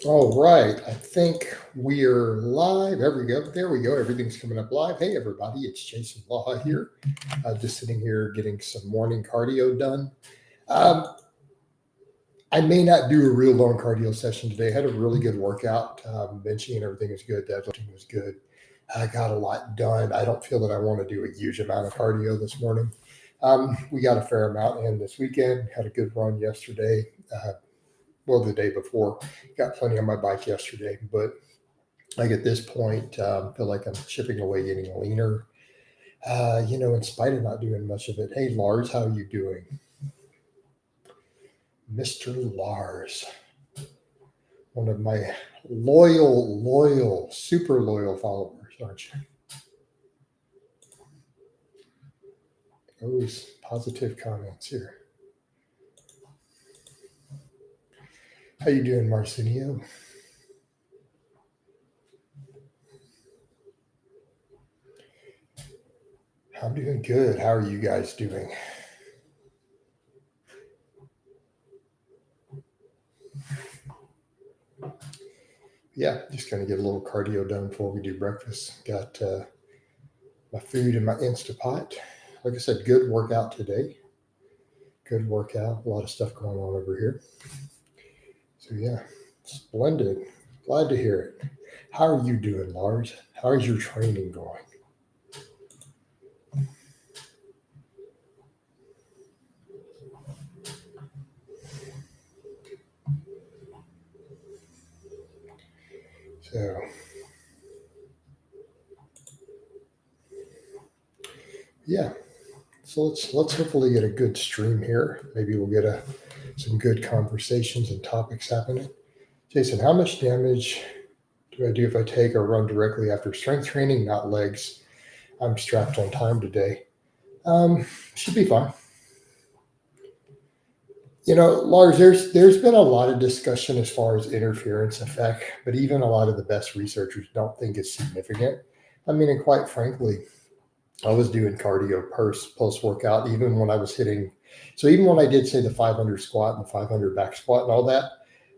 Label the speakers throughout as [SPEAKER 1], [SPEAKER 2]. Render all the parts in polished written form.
[SPEAKER 1] All right, I think we're live. There we go. There we go. Everything's coming up live. Hey, everybody, it's Jason Blaha here. Just sitting here getting some morning cardio done. Um, I may not do a real long cardio session today. I had a really good workout. Benching and everything was good. Deadlifting was good. I got a lot done. I don't feel that I want to do a huge amount of cardio this morning. We got a fair amount in this weekend. Had a good run yesterday. The day before. Got plenty on my bike yesterday, but like at this point, feel like I'm chipping away, getting leaner. In spite of not doing much of it. Hey, Lars, how are you doing, Mr. Lars? One of my loyal, super loyal followers, aren't you? Always positive comments here. How you doing, Marcinio? I'm doing good. How are you guys doing? Yeah, just gonna get a little cardio done before we do breakfast. Got my food in my Instapot. Like I said, good workout today. Good workout. A lot of stuff going on over here. So yeah, splendid. Glad to hear it. How are you doing, Lars? How is your training going? So yeah, so let's hopefully get a good stream here. Maybe we'll get some good conversations and topics happening. Jason, how much damage do I do if I take or run directly after strength training, not legs? I'm strapped on time today. Should be fine. Lars, there's been a lot of discussion as far as interference effect, but even a lot of the best researchers don't think it's significant. I mean, and quite frankly, I was doing cardio post workout, even when I was hitting. So even when I did say the 500 squat and the 500 back squat and all that,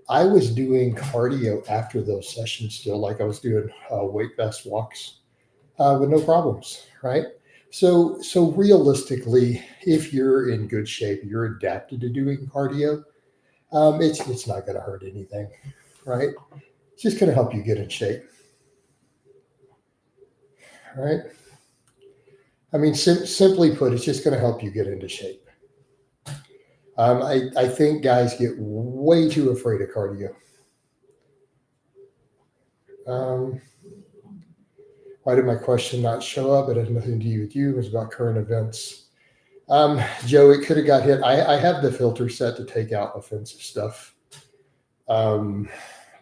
[SPEAKER 1] I was doing cardio after those sessions still, like I was doing weight vest walks with no problems, right? So realistically, if you're in good shape, you're adapted to doing cardio. It's not going to hurt anything, right? It's just going to help you get in shape, right? I mean, simply put, it's just going to help you get into shape. I think guys get way too afraid of cardio. Um, why did my question not show up? It had nothing to do with you. It was about current events. Joe, it could have got hit. I have the filter set to take out offensive stuff. Um,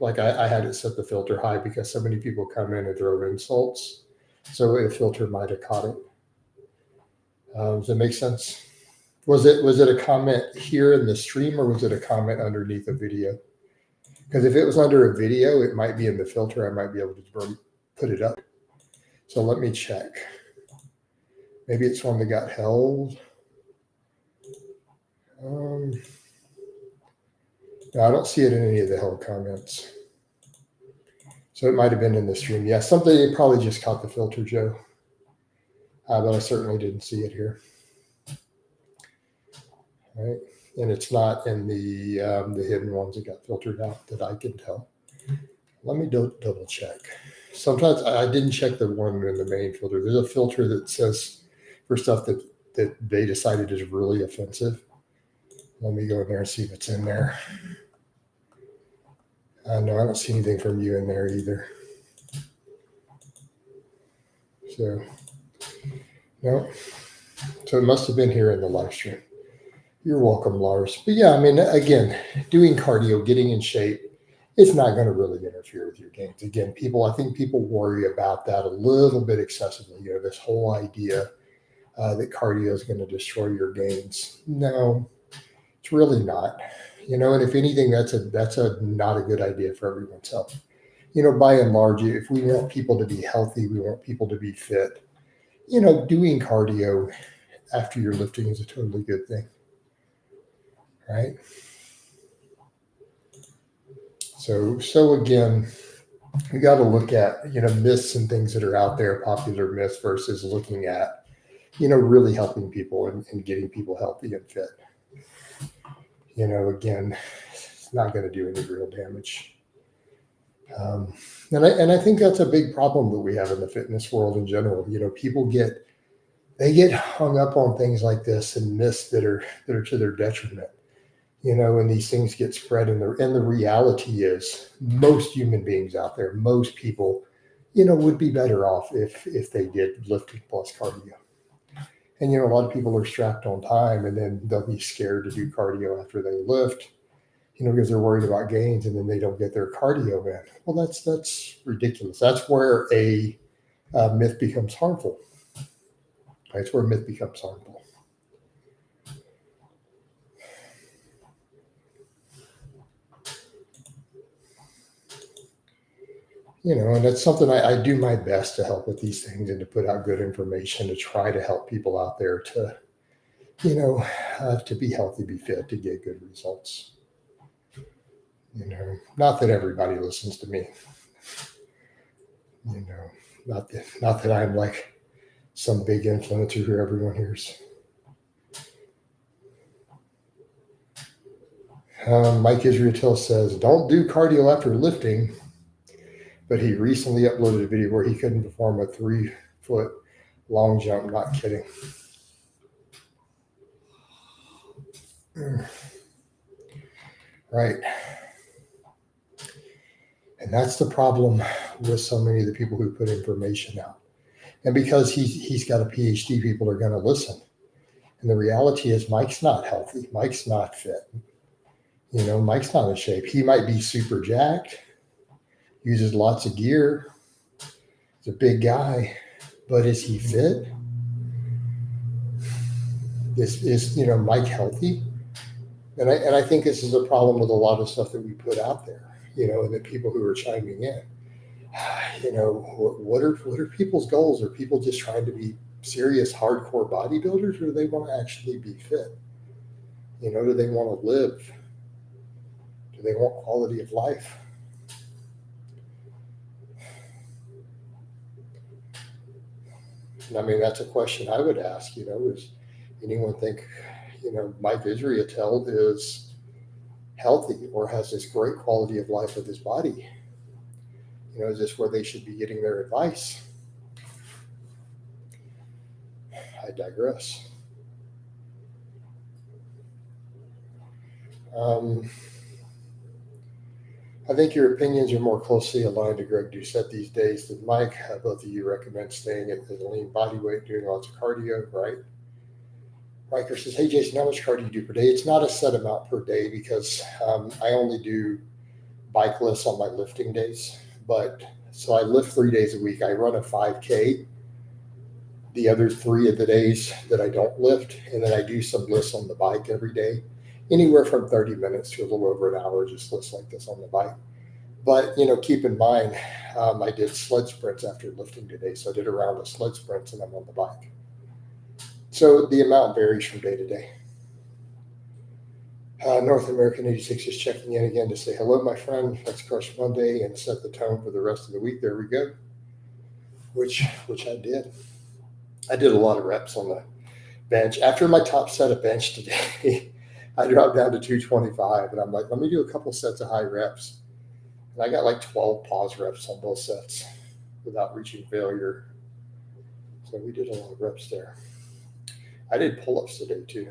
[SPEAKER 1] like I had it set the filter high because so many people come in and throw insults. So a filter might have caught it. Does that make sense? Was it a comment here in the stream or was it a comment underneath a video? Because if it was under a video, it might be in the filter. I might be able to put it up. So let me check. Maybe it's one that got held. No, I don't see it in any of the held comments. So it might have been in the stream. Yeah, something, it probably just caught the filter, Joe. But I certainly didn't see it here. Right? And it's not in the hidden ones that got filtered out that I can tell. Let me double check. Sometimes I didn't check the one in the main filter. There's a filter that says for stuff that they decided is really offensive. Let me go in there and see if it's in there. No, I don't see anything from you in there either. So, no. So it must have been here in the live stream. You're welcome, Lars. But yeah, I mean, again, doing cardio, getting in shape, it's not going to really interfere with your gains. Again, I think people worry about that a little bit excessively. This whole idea that cardio is going to destroy your gains. No, it's really not. And if anything, that's a not a good idea for everyone's health. By and large, if we want people to be healthy, we want people to be fit. Doing cardio after you're lifting is a totally good thing, right? So again, we got to look at, myths and things that are out there, popular myths versus looking at, really helping people and getting people healthy and fit. Again, it's not going to do any real damage. And I think that's a big problem that we have in the fitness world in general. People get hung up on things like this and myths that are to their detriment. And these things get spread, and the reality is most human beings out there, most people, would be better off if they did lifting plus cardio. And a lot of people are strapped on time, and then they'll be scared to do cardio after they lift, because they're worried about gains, and then they don't get their cardio in. Well, that's ridiculous. That's where a myth becomes harmful. That's where myth becomes harmful. And that's something I do my best to help with these things and to put out good information to try to help people out there to, to be healthy, be fit, to get good results. Not that everybody listens to me. Not that I'm like some big influencer who everyone hears. Mike Israel says, don't do cardio after lifting. But he recently uploaded a video where he couldn't perform a 3-foot long jump. Not kidding. Right. And that's the problem with so many of the people who put information out. And because he's got a PhD, people are going to listen. And the reality is Mike's not healthy. Mike's not fit. Mike's not in shape. He might be super jacked, uses lots of gear. He's a big guy, but is he fit? Is Mike healthy? And I think this is a problem with a lot of stuff that we put out there, and the people who are chiming in. What are people's goals? Are people just trying to be serious, hardcore bodybuilders, or do they want to actually be fit? Do they want to live? Do they want quality of life? I mean, that's a question I would ask, is anyone think, Mike Israel is healthy or has this great quality of life with his body? Is this where they should be getting their advice? I digress. I think your opinions are more closely aligned to Greg Doucette these days than Mike. Both of you recommend staying at the lean body weight, doing lots of cardio, right? Riker says, hey, Jason, how much cardio do you do per day? It's not a set amount per day because I only do bike lifts on my lifting days. But so I lift 3 days a week. I run a 5K the other 3 of the days that I don't lift. And then I do some lifts on the bike every day, anywhere from 30 minutes to a little over an hour, just lifts like this on the bike. But, keep in mind, I did sled sprints after lifting today. So I did a round of sled sprints and I'm on the bike. So the amount varies from day to day. North American 86 is checking in again to say, hello, my friend. Let's crush Monday and set the tone for the rest of the week. There we go. Which I did. I did a lot of reps on the bench. After my top set of bench today, I dropped down to 225. And I'm like, let me do a couple sets of high reps. And I got like 12 pause reps on both sets without reaching failure. So we did a lot of reps there. I did pull-ups today too.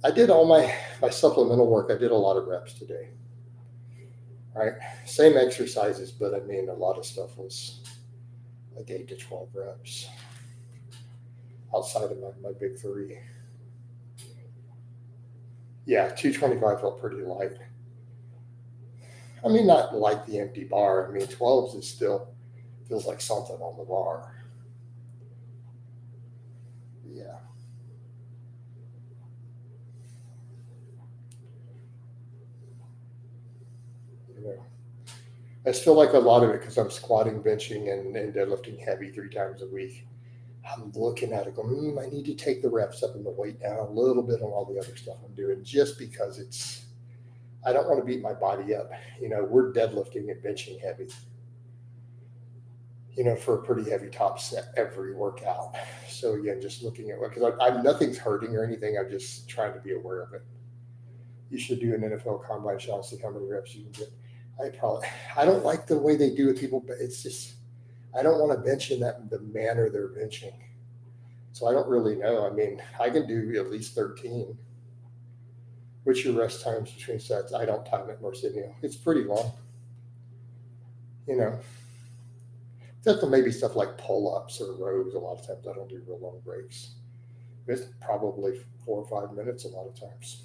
[SPEAKER 1] I did all my supplemental work. I did a lot of reps today. Right? Same exercises, but I mean, a lot of stuff was like 8 to 12 reps outside of my big 3. Yeah, 225 felt pretty light. I mean, not like the empty bar. I mean, 12s is still feels like something on the bar. Yeah. I still like a lot of it because I'm squatting, benching, and deadlifting heavy 3 times a week. I'm looking at it going, I need to take the reps up and the weight down a little bit on all the other stuff I'm doing just because it's I don't want to beat my body up. We're deadlifting and benching heavy, for a pretty heavy top set every workout. So again, just looking at because I'm nothing's hurting or anything. I'm just trying to be aware of it. You should do an NFL combine shot, see how many reps you can get. I don't like the way they do it, people, but it's just, I don't want to bench in the manner they're benching. So I don't really know. I mean, I can do at least 13. What's your rest times between sets? I don't time it, Marcinio. It's pretty long. Except for maybe stuff like pull-ups or rows. A lot of times I don't do real long breaks. It's probably 4 or 5 minutes a lot of times.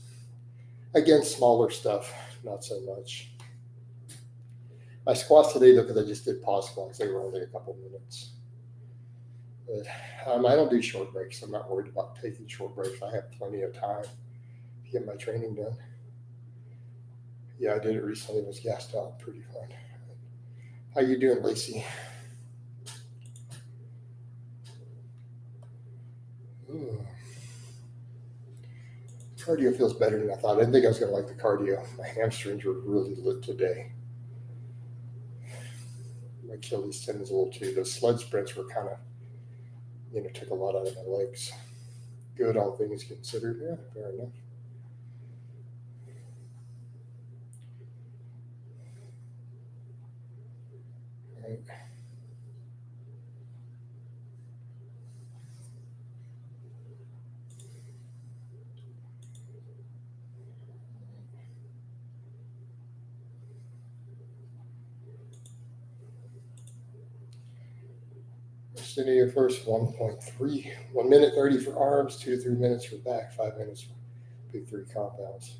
[SPEAKER 1] Again, smaller stuff, not so much. My squats today, though, because I just did pause squats, they were only a couple minutes. But I don't do short breaks. I'm not worried about taking short breaks. I have plenty of time to get my training done. Yeah, I did it recently. It was gassed out. Pretty fun. How you doing, Lacey? Ooh. Cardio feels better than I thought. I didn't think I was going to like the cardio. My hamstrings were really lit today. My Achilles tendon's a little too. The sled sprints were kind of, took a lot out of my legs. Good, all things considered. Yeah, fair enough. Right. Sitting your first 1.3, 1 minute 30 for arms, 2 to 3 minutes for back, 5 minutes for big 3 compounds.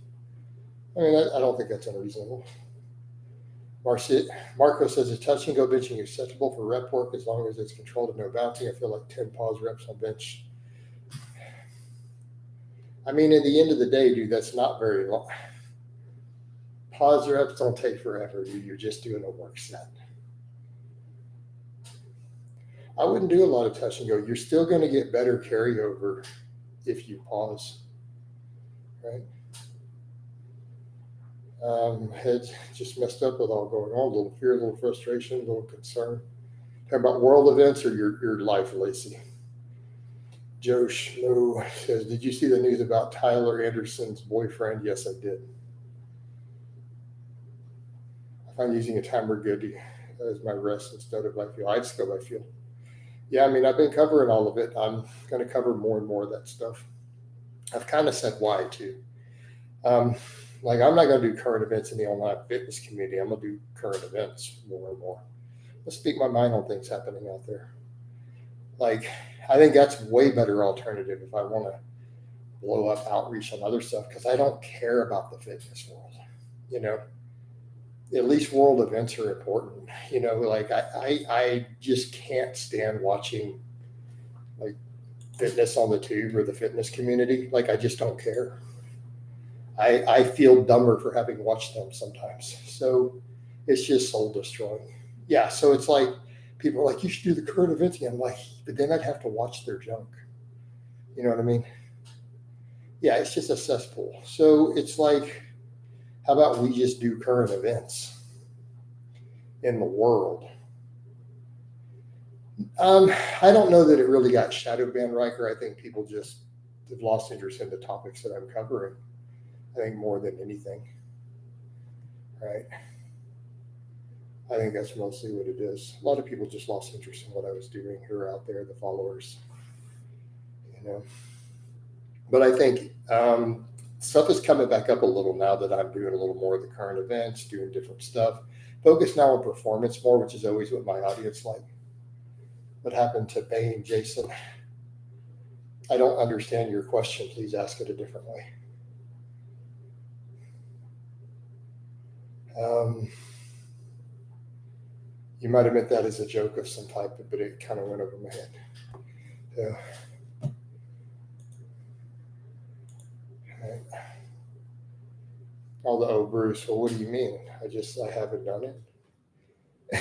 [SPEAKER 1] I mean, I don't think that's unreasonable. Marco says a touch and go benching is acceptable for rep work as long as it's controlled and no bouncing. I feel like 10 pause reps on bench. I mean, at the end of the day, dude, that's not very long. Pause reps don't take forever, dude. You're just doing a work set. I wouldn't do a lot of touch and go. You're still going to get better carryover if you pause, right? Head's just messed up with all going on. A little fear, a little frustration, a little concern. Talking about world events or your life, Lacey? Joe Schmo says, did you see the news about Tyler Anderson's boyfriend? Yes, I did. I find using a timer good as my rest instead of my feel. I just go by feel. Yeah, I mean, I've been covering all of it. I'm going to cover more and more of that stuff. I've kind of said why, too. Like, I'm not going to do current events in the online fitness community. I'm going to do current events more and more. Let's speak my mind on things happening out there. Like, I think that's way better alternative if I want to blow up outreach on other stuff because I don't care about the fitness world. At least world events are important. Like I just can't stand watching like fitness on the tube or the fitness community. Like I just don't care. I feel dumber for having watched them sometimes. So it's just soul destroying. Yeah. So it's like people are like, you should do the current events again. I'm like, but then I'd have to watch their junk. You know what I mean? Yeah, it's just a cesspool. So it's like, how about we just do current events in the world? I don't know that it really got shadow banned, Riker. I think people just have lost interest in the topics that I'm covering. I think more than anything, right? I think that's mostly what it is. A lot of people just lost interest in what I was doing who are out there, the followers, But I think stuff is coming back up a little now that I'm doing a little more of the current events, doing different stuff. Focus now on performance more, which is always what my audience like. What happened to Bain, Jason? I don't understand your question. Please ask it a different way. You might have meant that as a joke of some type, but it kind of went over my head. Yeah. Right. Oh, Bruce, well, what do you mean? I haven't done it.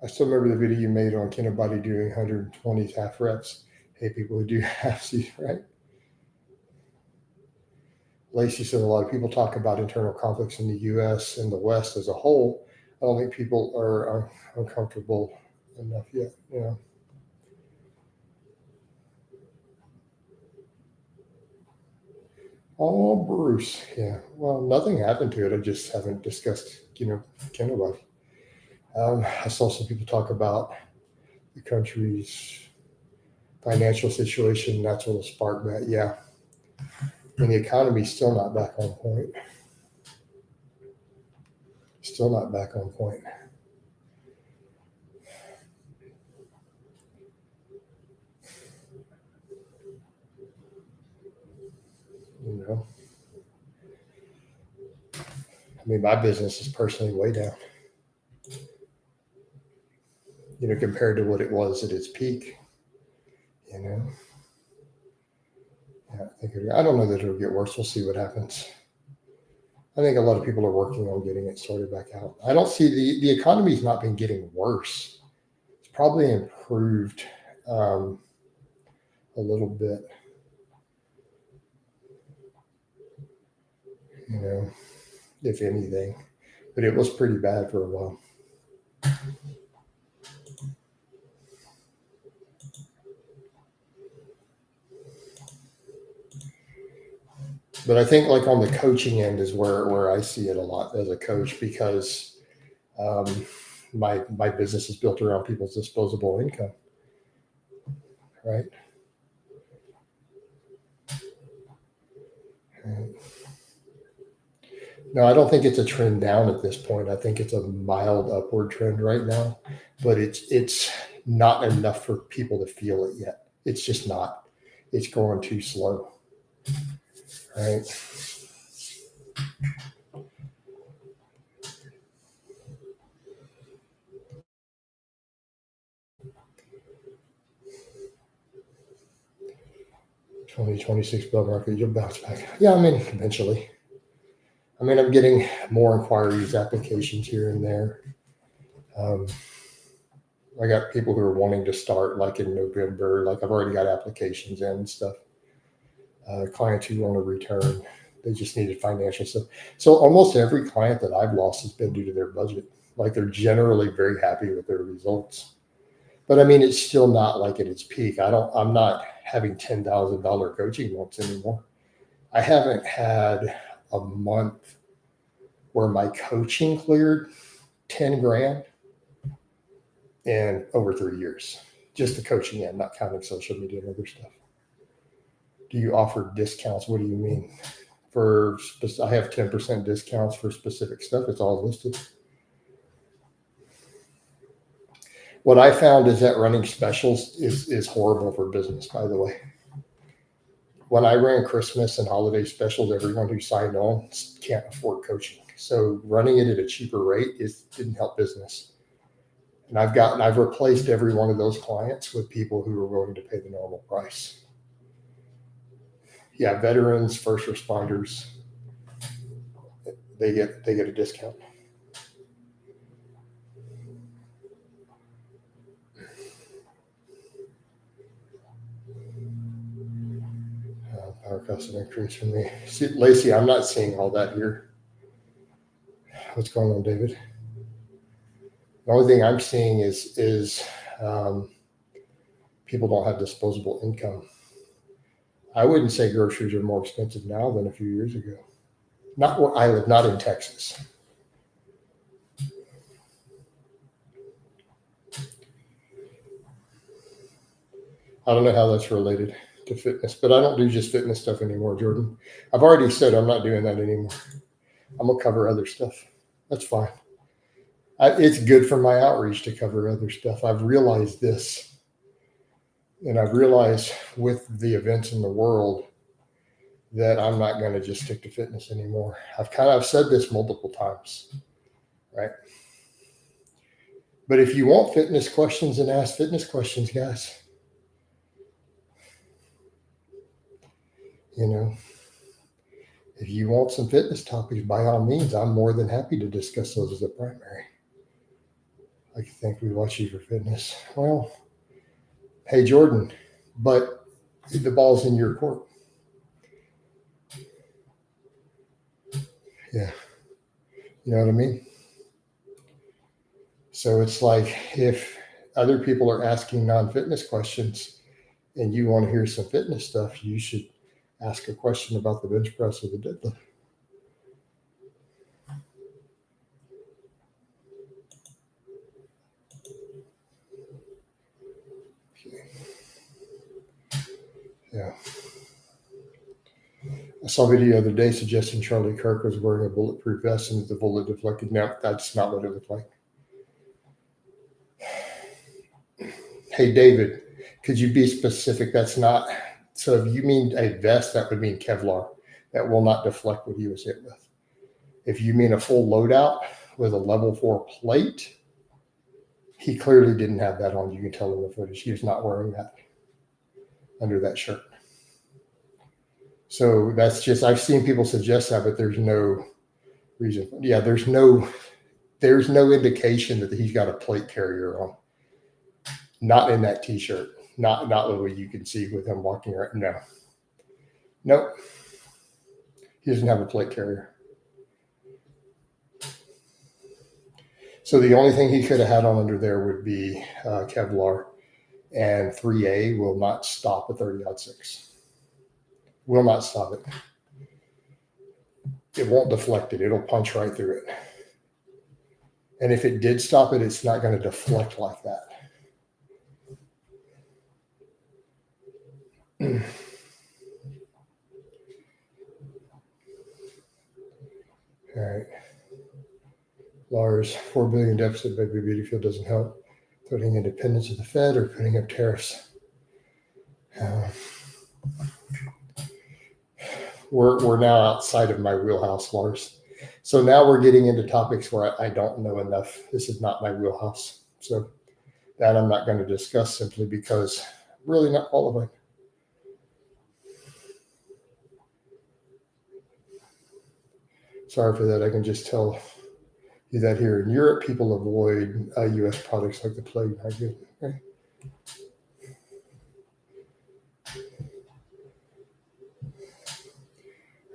[SPEAKER 1] I still remember the video you made on Kinabody doing 120 half reps. Hey, people who do half, right? Lacey said a lot of people talk about internal conflicts in the U.S. and the West as a whole. I don't think people are uncomfortable enough yet. Oh, Bruce. Yeah. Well, nothing happened to it. I just haven't discussed, Ken about it. I saw some people talk about the country's financial situation. That's what'll spark that. Yeah. And the economy's still not back on point. Still not back on point. I mean, my business is personally way down, compared to what it was at its peak. Yeah, I don't know that it'll get worse. We'll see what happens. I think a lot of people are working on getting it sorted back out. I don't see the economy's not been getting worse. It's probably improved a little bit, if anything. But it was pretty bad for a while. But I think like on the coaching end is where I see it a lot as a coach, because my business is built around people's disposable income, right? No, I don't think it's a trend down at this point. I think it's a mild upward trend right now, but it's not enough for people to feel it yet. It's just not. It's going too slow, right? $20-26 market, you'll bounce back. Yeah, I mean, eventually. I mean, I'm getting more inquiries, applications here and there. I got people who are wanting to start like in November. Like I've already got applications in and stuff. Clients who want to return, they just needed financial stuff. So almost every client that I've lost has been due to their budget. Like they're generally very happy with their results. But I mean, it's still not like at its peak. I'm not having $10,000 coaching months anymore. I haven't had a month where my coaching cleared 10 grand in over 3 years. Just the coaching end, not counting social media and other stuff. Do you offer discounts? What do you mean? I have 10% discounts for specific stuff. It's all listed. What I found is that running specials is horrible for business, by the way. When I ran Christmas and holiday specials, everyone who signed on can't afford coaching. So running it at a cheaper rate didn't help business. And I've replaced every one of those clients with people who are willing to pay the normal price. Yeah, veterans, first responders, they get a discount. Power cost of increase for me. See, Lacey, I'm not seeing all that here. What's going on, David? The only thing I'm seeing is people don't have disposable income. I wouldn't say groceries are more expensive now than a few years ago. Not where I live, not in Texas. I don't know how that's related to fitness, but I don't do just fitness stuff anymore, Jordan. I've already said I'm not doing that anymore. I'm going to cover other stuff. That's fine. It's good for my outreach to cover other stuff. I've realized this. And I've realized with the events in the world that I'm not going to just stick to fitness anymore. I've said this multiple times, right? But if you want fitness questions, then ask fitness questions, guys. If you want some fitness topics, by all means, I'm more than happy to discuss those as a primary. I think we watch you for fitness. Well, hey, Jordan, but the ball's in your court. Yeah. You know what I mean? So it's like if other people are asking non-fitness questions and you want to hear some fitness stuff, you should ask a question about the bench press or the deadlift. Yeah. I saw a video the other day suggesting Charlie Kirk was wearing a bulletproof vest and the bullet deflected. No, that's not what it looked like. Hey, David, could you be specific? That's not. So if you mean a vest, that would mean Kevlar. That will not deflect what he was hit with. If you mean a full loadout with a level 4 plate, he clearly didn't have that on. You can tell in the footage. He was not wearing that under that shirt. So that's just, I've seen people suggest that, but there's no reason. Yeah, there's no indication that he's got a plate carrier on. Not in that t-shirt. Not what you can see with him walking around. No. Nope. He doesn't have a plate carrier. So the only thing he could have had on under there would be Kevlar, and 3A will not stop a 30-06. Will not stop it. It won't deflect it. It'll punch right through it. And if it did stop it, it's not going to deflect like that. All right. Lars, 4 billion deficit by Beautyfield doesn't help. Putting independence of the Fed or putting up tariffs. We're now outside of my wheelhouse, Lars. So now we're getting into topics where I don't know enough. This is not my wheelhouse. So that I'm not going to discuss simply because I'm really not qualified. Sorry for that. I can just tell you that here in Europe, people avoid U.S. products like the plague. Not good. Okay.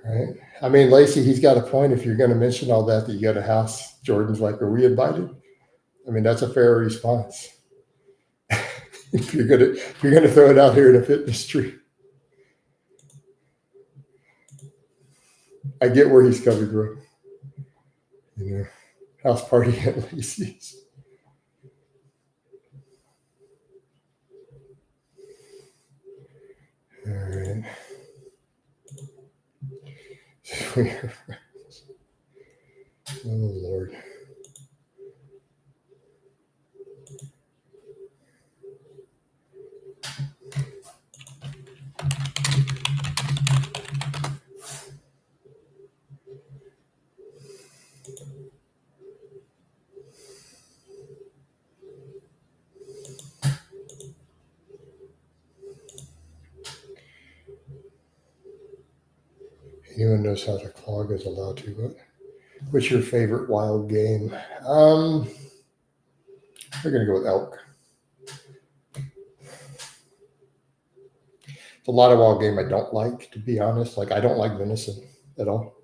[SPEAKER 1] All right. I mean, Lacey, he's got a point. If you're going to mention all that you got a house, Jordan's like, are we invited? I mean, that's a fair response. if you're gonna throw it out here in a fitness tree. I get where he's coming from. You know, house party at Lacey's. All right. Oh, Lord. Anyone knows how to clog is allowed to. But what's your favorite wild game? We're going to go with elk. It's a lot of wild game I don't like, to be honest. Like, I don't like venison at all.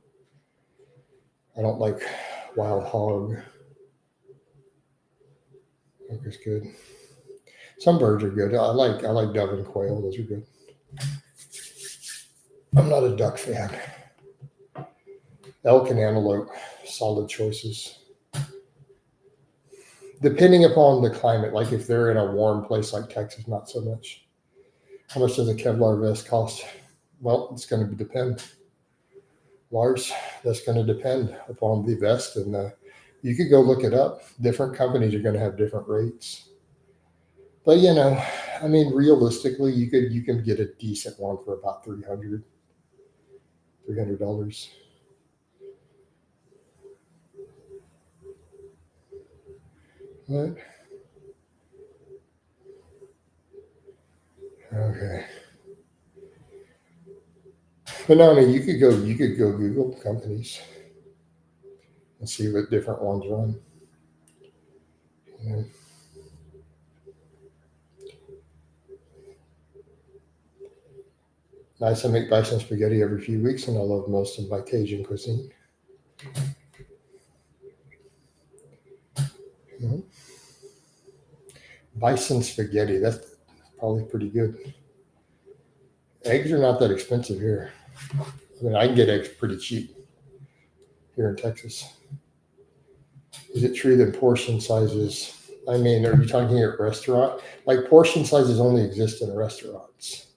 [SPEAKER 1] I don't like wild hog. Elk is good. Some birds are good. I like dove and quail. Those are good. I'm not a duck fan. Elk and antelope, solid choices. Depending upon the climate, like if they're in a warm place like Texas, not so much. How much does a Kevlar vest cost? Well, it's going to depend. Lars, that's going to depend upon the vest. And you could go look it up. Different companies are going to have different rates. But, you know, I mean, realistically, you can get a decent one for about $300. What? Okay. But no, I mean, you could go Google companies and see what different ones run. You know. Nice, I make bison spaghetti every few weeks, and I love most of my Cajun cuisine. Bison spaghetti. That's probably pretty good. Eggs are not that expensive here. I mean, I can get eggs pretty cheap here in Texas. Is it true that portion sizes? I mean, are you talking at restaurant? Like portion sizes only exist in restaurants.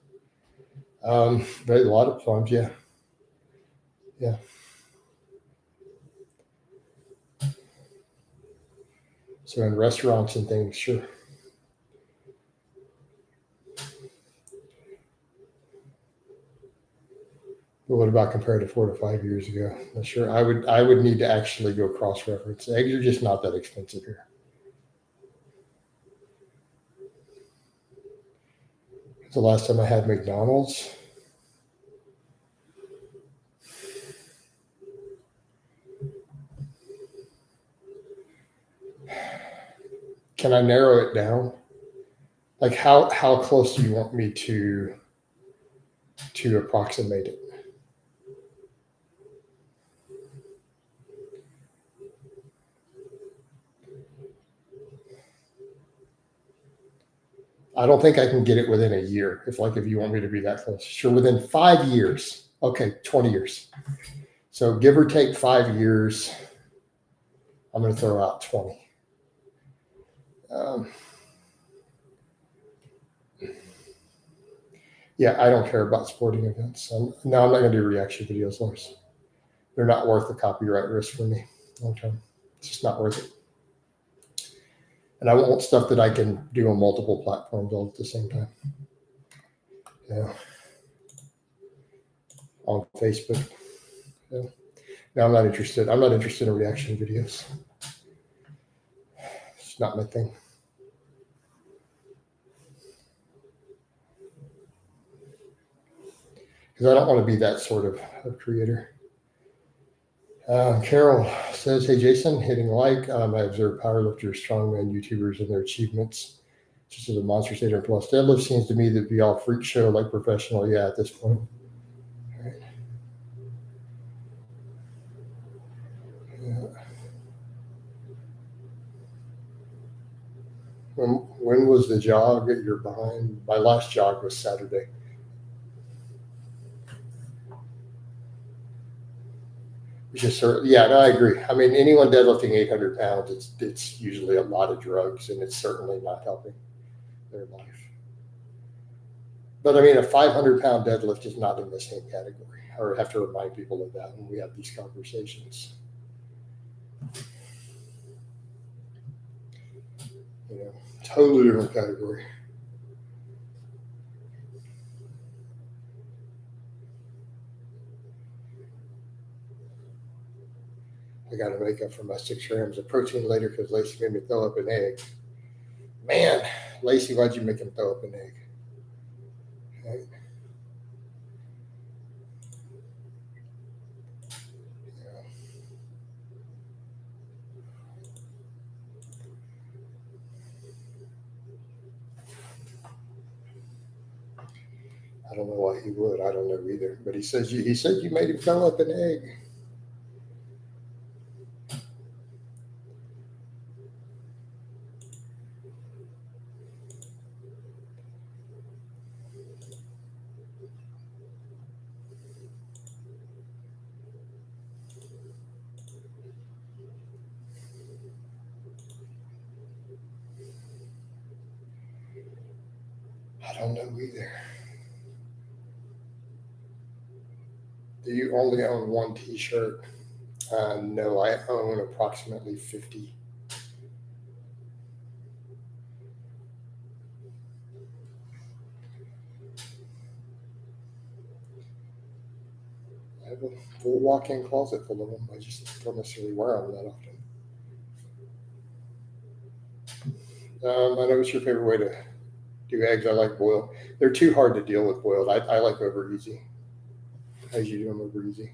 [SPEAKER 1] But a lot of times, yeah, yeah. So in restaurants and things, sure. But what about compared to 4 to 5 years ago? Not sure. I would need to actually go cross reference. Eggs are just not that expensive here. The last time I had McDonald's, can I narrow it down? Like how close do you want me to approximate it? I don't think I can get it within a year. If you want me to be that close, sure. Within 5 years, okay, 20 years. So give or take 5 years, I'm going to throw out 20. Yeah, I don't care about sporting events. No, I'm not going to do reaction videos, Lars. They're not worth the copyright risk for me long term. It's just not worth it. And I want stuff that I can do on multiple platforms all at the same time. Yeah. On Facebook. Yeah. No, I'm not interested. I'm not interested in reaction videos. It's not my thing. Because I don't want to be that sort of creator. Carol says, hey, Jason, hitting like. I observe powerlifters, strongman, YouTubers, and their achievements, such as the Monster Stater Plus deadlift. Seems to me to be all freak show like professional. Yeah, at this point. All right. Yeah. When was the jog that you're behind? My last jog was Saturday. Yeah, no, I agree. I mean, anyone deadlifting 800 pounds, it's usually a lot of drugs, and it's certainly not helping their life. But I mean, a 500-pound deadlift is not in the same category. I have to remind people of that when we have these conversations. Totally different category. I got to make up for my 6 grams of protein later because Lacey made me throw up an egg. Man, Lacey, why'd you make him throw up an egg? Right? Yeah. I don't know why he would. I don't know either. But he said you made him throw up an egg. I don't know either. Do you only own one T-shirt? No, I own approximately 50. I have a full walk-in closet full of them. I just don't necessarily wear them that often. I know what's your favorite way to do eggs. I like boiled. They're too hard to deal with boiled. I like over easy. How do you do them over easy?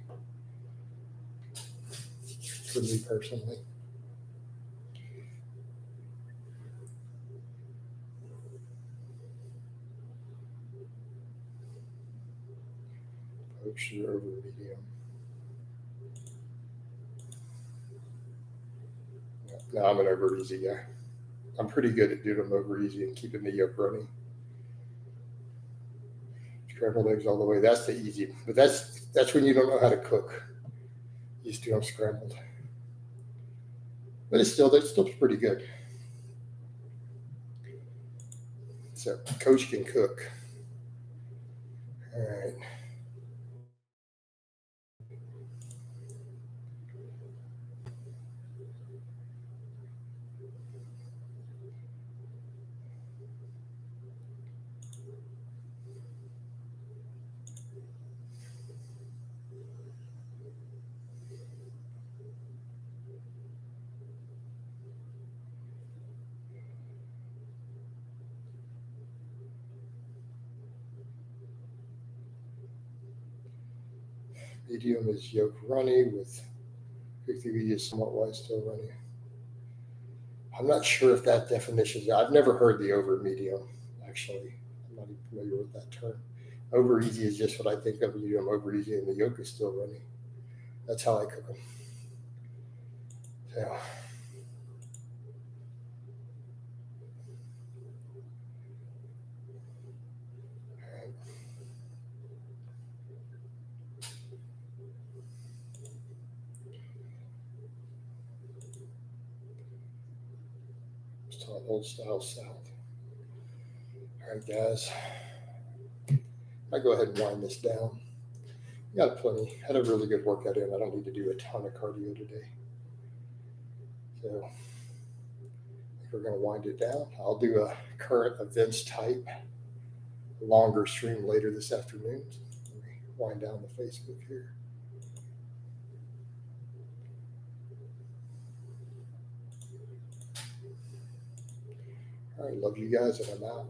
[SPEAKER 1] For me personally. Kosher over medium. No, I'm an over easy guy. I'm pretty good at doing them over easy and keeping the yolk runny. Scrambled eggs all the way. That's the easy, but that's when you don't know how to cook. You just do them scrambled. But it's still pretty good. So Coach can cook. All right. Medium is yolk runny with 50 is somewhat white still runny. I'm not sure if that definition is, I've never heard the over medium, actually. I'm not even familiar with that term. Over easy is just what I think of when you do them over easy and the yolk is still runny. That's how I cook them. So, still an old style salad. All right, guys. I go ahead and wind this down. Got plenty. Had a really good workout in. I don't need to do a ton of cardio today. So I think we're going to wind it down. I'll do a current events type longer stream later this afternoon. Let me wind down the Facebook here. All right, love you guys, and I'm out.